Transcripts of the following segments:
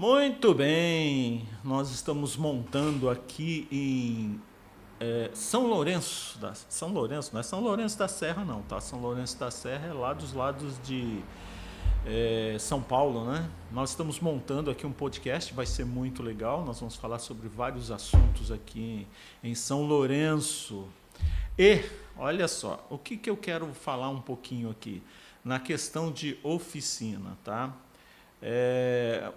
Muito bem, nós estamos montando aqui em São Lourenço, São Lourenço, não é São Lourenço da Serra não, tá? São Lourenço da Serra é lá dos lados de São Paulo, né? Nós estamos montando aqui um podcast, vai ser muito legal, nós vamos falar sobre vários assuntos aqui em São Lourenço. E, olha só, o que eu quero falar um pouquinho aqui? Na questão de oficina, tá?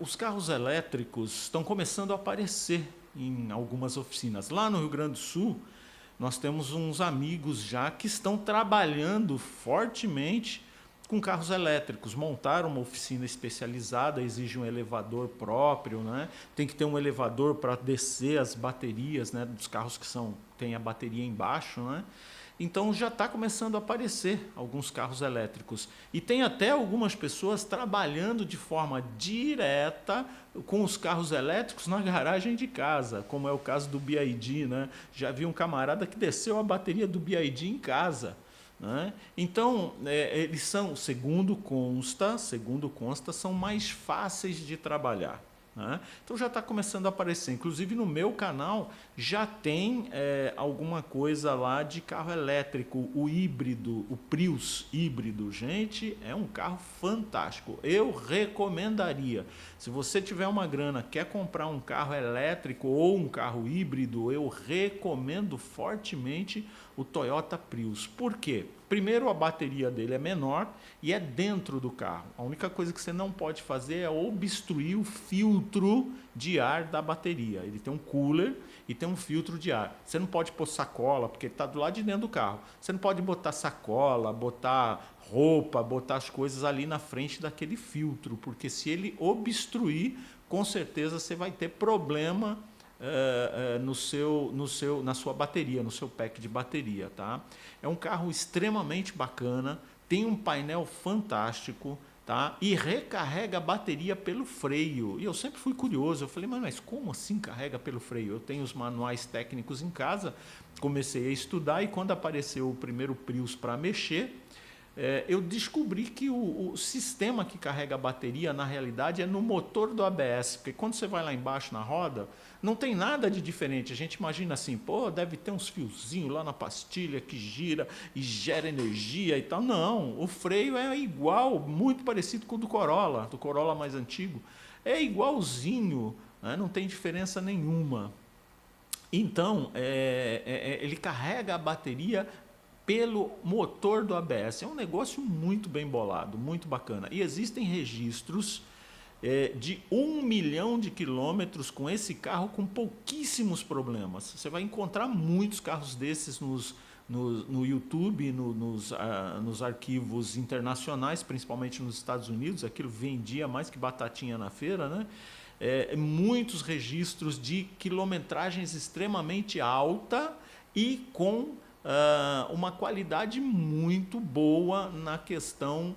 Os carros elétricos estão começando a aparecer em algumas oficinas. Lá no Rio Grande do Sul, nós temos uns amigos já que estão trabalhando fortemente com carros elétricos. Montaram uma oficina especializada, exige um elevador próprio, né? Tem que ter um elevador para descer as baterias, né, dos carros que têm a bateria embaixo, né? Então já está começando a aparecer alguns carros elétricos. E tem até algumas pessoas trabalhando de forma direta com os carros elétricos na garagem de casa, como é o caso do BYD, né? Já vi um camarada que desceu a bateria do BYD em casa. Né? Então, eles são, segundo consta, são mais fáceis de trabalhar. Né? Então já está começando a aparecer. Inclusive no meu canal já tem alguma coisa lá de carro elétrico, o híbrido, o Prius híbrido. Gente, é um carro fantástico. Eu recomendaria. Se você tiver uma grana, quer comprar um carro elétrico ou um carro híbrido, eu recomendo fortemente o Toyota Prius. Por quê? Primeiro, a bateria dele é menor e é dentro do carro. A única coisa que você não pode fazer é obstruir o filtro de ar da bateria. Ele tem um cooler e tem um filtro de ar. Você não pode pôr sacola, porque ele está do lado de dentro do carro. Você não pode botar sacola, botar roupa, botar as coisas ali na frente daquele filtro, porque se ele obstruir, com certeza você vai ter problema na sua bateria, no seu pack de bateria, tá? É um carro extremamente bacana, tem um painel fantástico, tá? E recarrega a bateria pelo freio. E eu sempre fui curioso, eu falei, mas como assim carrega pelo freio? Eu tenho os manuais técnicos em casa, comecei a estudar e quando apareceu o primeiro Prius para mexer, eu descobri que o sistema que carrega a bateria, na realidade, é no motor do ABS, porque quando você vai lá embaixo na roda, não tem nada de diferente. A gente imagina assim, pô, deve ter uns fiozinhos lá na pastilha que gira e gera energia e tal. Não, o freio é igual, muito parecido com o do Corolla mais antigo. É igualzinho, né? Não tem diferença nenhuma. Então, ele carrega a bateria pelo motor do ABS. É um negócio muito bem bolado, muito bacana. E existem registros de 1 milhão de quilômetros com esse carro com pouquíssimos problemas. Você vai encontrar muitos carros desses no YouTube, nos arquivos internacionais, principalmente nos Estados Unidos. Aquilo vendia mais que batatinha na feira, né? Muitos registros de quilometragens extremamente alta e com uma qualidade muito boa na questão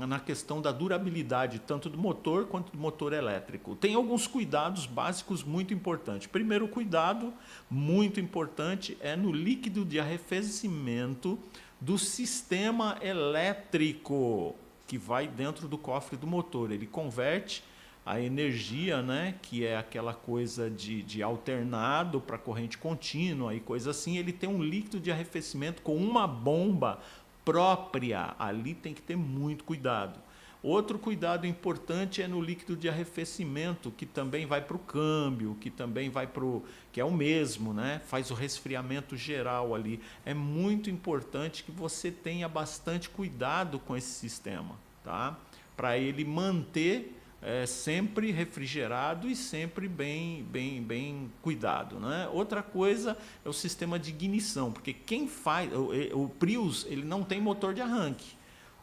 na questão da durabilidade, tanto do motor quanto do motor elétrico. Tem alguns cuidados básicos muito importantes. Primeiro cuidado muito importante é no líquido de arrefecimento do sistema elétrico que vai dentro do cofre do motor. Ele converte a energia, né, que é aquela coisa de alternado para corrente contínua e coisa assim, ele tem um líquido de arrefecimento com uma bomba própria. Ali tem que ter muito cuidado. Outro cuidado importante é no líquido de arrefecimento, que também vai para o câmbio, que também vai para o... que é o mesmo, né? Faz o resfriamento geral ali. É muito importante que você tenha bastante cuidado com esse sistema, tá? Para ele manter sempre refrigerado e sempre bem cuidado, né? Outra coisa é o sistema de ignição, porque quem faz o Prius, ele não tem motor de arranque.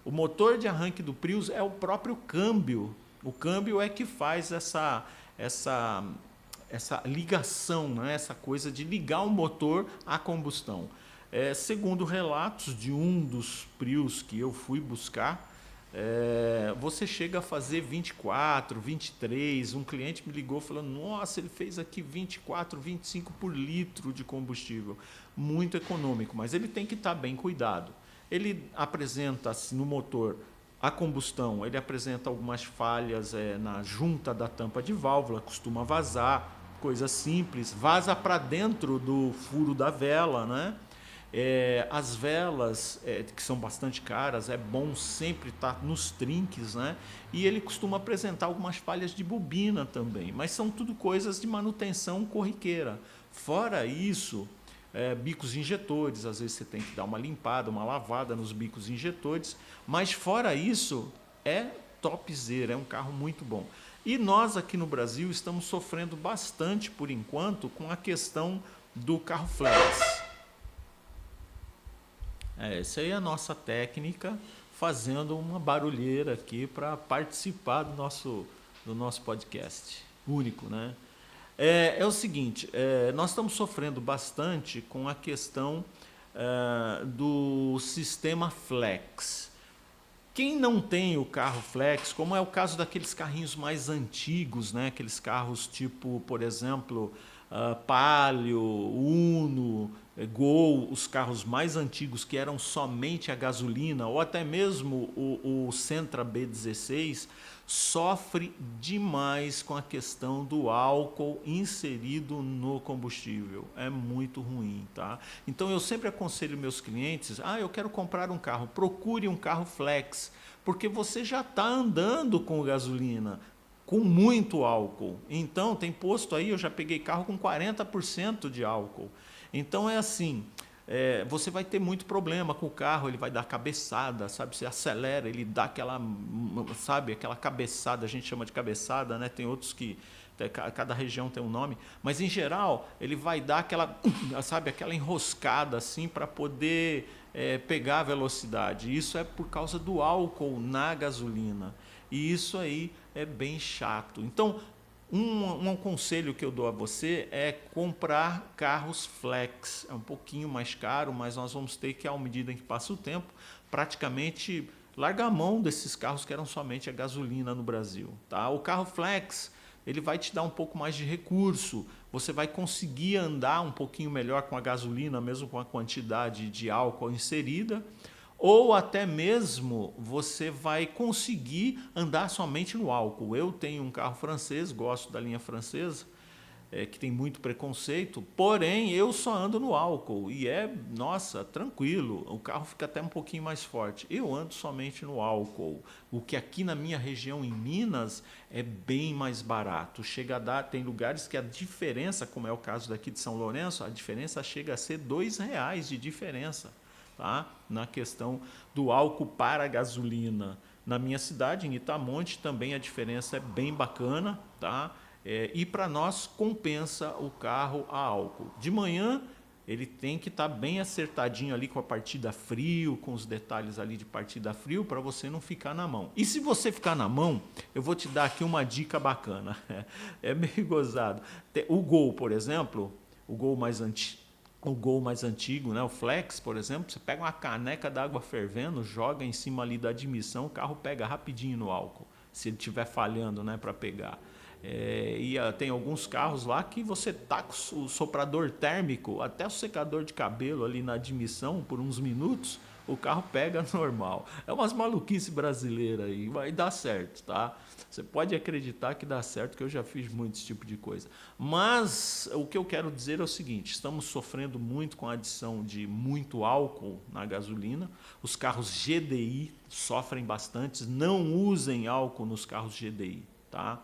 O motor de arranque do Prius é o próprio câmbio. O câmbio é que faz essa ligação, né? Essa coisa de ligar o motor à combustão. Segundo relatos de um dos Prius que eu fui buscar, você chega a fazer 24, 23. Um cliente me ligou falando, nossa, ele fez aqui 24, 25 por litro de combustível. Muito econômico, mas ele tem que estar bem cuidado. Ele apresenta no motor A combustão, ele apresenta algumas falhas na junta da tampa de válvula, costuma vazar, coisa simples, vaza para dentro do furo da vela, né? As velas, que são bastante caras, é bom sempre estar nos trinques, né? E ele costuma apresentar algumas falhas de bobina também, mas são tudo coisas de manutenção corriqueira. Fora isso, bicos injetores, às vezes você tem que dar uma limpada, uma lavada nos bicos injetores, mas fora isso, é topzera, é um carro muito bom. E nós aqui no Brasil estamos sofrendo bastante, por enquanto, com a questão do carro flex. Essa aí é a nossa técnica, fazendo uma barulheira aqui para participar do nosso podcast. Único, né? É o seguinte, nós estamos sofrendo bastante com a questão do sistema flex. Quem não tem o carro flex, como é o caso daqueles carrinhos mais antigos, né? Aqueles carros tipo, por exemplo, Palio, Uno, Gol, os carros mais antigos que eram somente a gasolina, ou até mesmo o Sentra B16, sofre demais com a questão do álcool inserido no combustível. É muito ruim, tá? Então eu sempre aconselho meus clientes, eu quero comprar um carro, procure um carro flex, porque você já está andando com gasolina, com muito álcool. Então tem posto aí, eu já peguei carro com 40% de álcool. Então é assim, você vai ter muito problema com o carro, ele vai dar cabeçada, sabe? Você acelera, ele dá aquela, sabe, aquela cabeçada, a gente chama de cabeçada, né? Tem outros que, cada região tem um nome, mas em geral ele vai dar aquela, sabe, aquela enroscada assim para poder pegar a velocidade. Isso é por causa do álcool na gasolina. E isso aí é bem chato. Então, um conselho que eu dou a você é comprar carros flex. É um pouquinho mais caro, mas nós vamos ter que, à medida em que passa o tempo, praticamente largar a mão desses carros que eram somente a gasolina no Brasil. Tá? O carro flex, ele vai te dar um pouco mais de recurso. Você vai conseguir andar um pouquinho melhor com a gasolina, mesmo com a quantidade de álcool inserida. Ou até mesmo você vai conseguir andar somente no álcool. Eu tenho um carro francês, gosto da linha francesa, que tem muito preconceito, porém eu só ando no álcool e nossa, tranquilo, o carro fica até um pouquinho mais forte. Eu ando somente no álcool, o que aqui na minha região em Minas é bem mais barato. Chega a dar, tem lugares que a diferença, como é o caso daqui de São Lourenço, a diferença chega a ser R$ 2 de diferença. Tá? Na questão do álcool para a gasolina. Na minha cidade, em Itamonte, também a diferença é bem bacana, tá? E para nós compensa o carro a álcool. De manhã ele tem que estar bem acertadinho ali com a partida frio, com os detalhes ali de partida frio, para você não ficar na mão. E se você ficar na mão, eu vou te dar aqui uma dica bacana. É meio gozado. O Gol, por exemplo, o Gol mais antigo, né? O Flex, por exemplo, você pega uma caneca d'água fervendo, joga em cima ali da admissão, o carro pega rapidinho no álcool, se ele estiver falhando, né, para pegar. Tem alguns carros lá que você taca o soprador térmico, até o secador de cabelo ali na admissão por uns minutos, o carro pega normal. É umas maluquices brasileiras aí, vai dar certo, tá? Você pode acreditar que dá certo, que eu já fiz muito esse tipo de coisa. Mas o que eu quero dizer é o seguinte, estamos sofrendo muito com a adição de muito álcool na gasolina. Os carros GDI sofrem bastante, não usem álcool nos carros GDI, tá?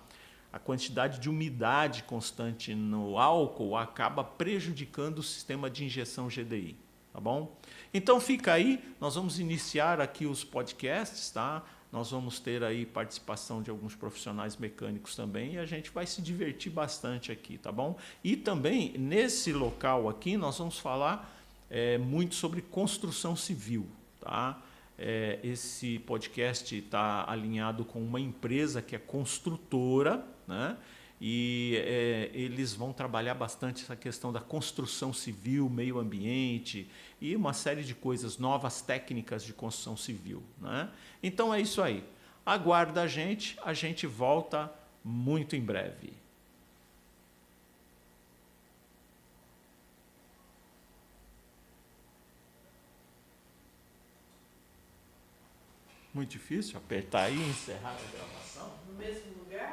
A quantidade de umidade constante no álcool acaba prejudicando o sistema de injeção GDI, tá bom? Então fica aí, nós vamos iniciar aqui os podcasts, tá? Nós vamos ter aí participação de alguns profissionais mecânicos também e a gente vai se divertir bastante aqui, tá bom? E também nesse local aqui nós vamos falar muito sobre construção civil, tá? Esse podcast está alinhado com uma empresa que é construtora, né? E eles vão trabalhar bastante essa questão da construção civil, meio ambiente e uma série de coisas, novas técnicas de construção civil, né? Então é isso aí. Aguarda a gente volta muito em breve. Muito difícil apertar aí e encerrar a gravação? No mesmo lugar?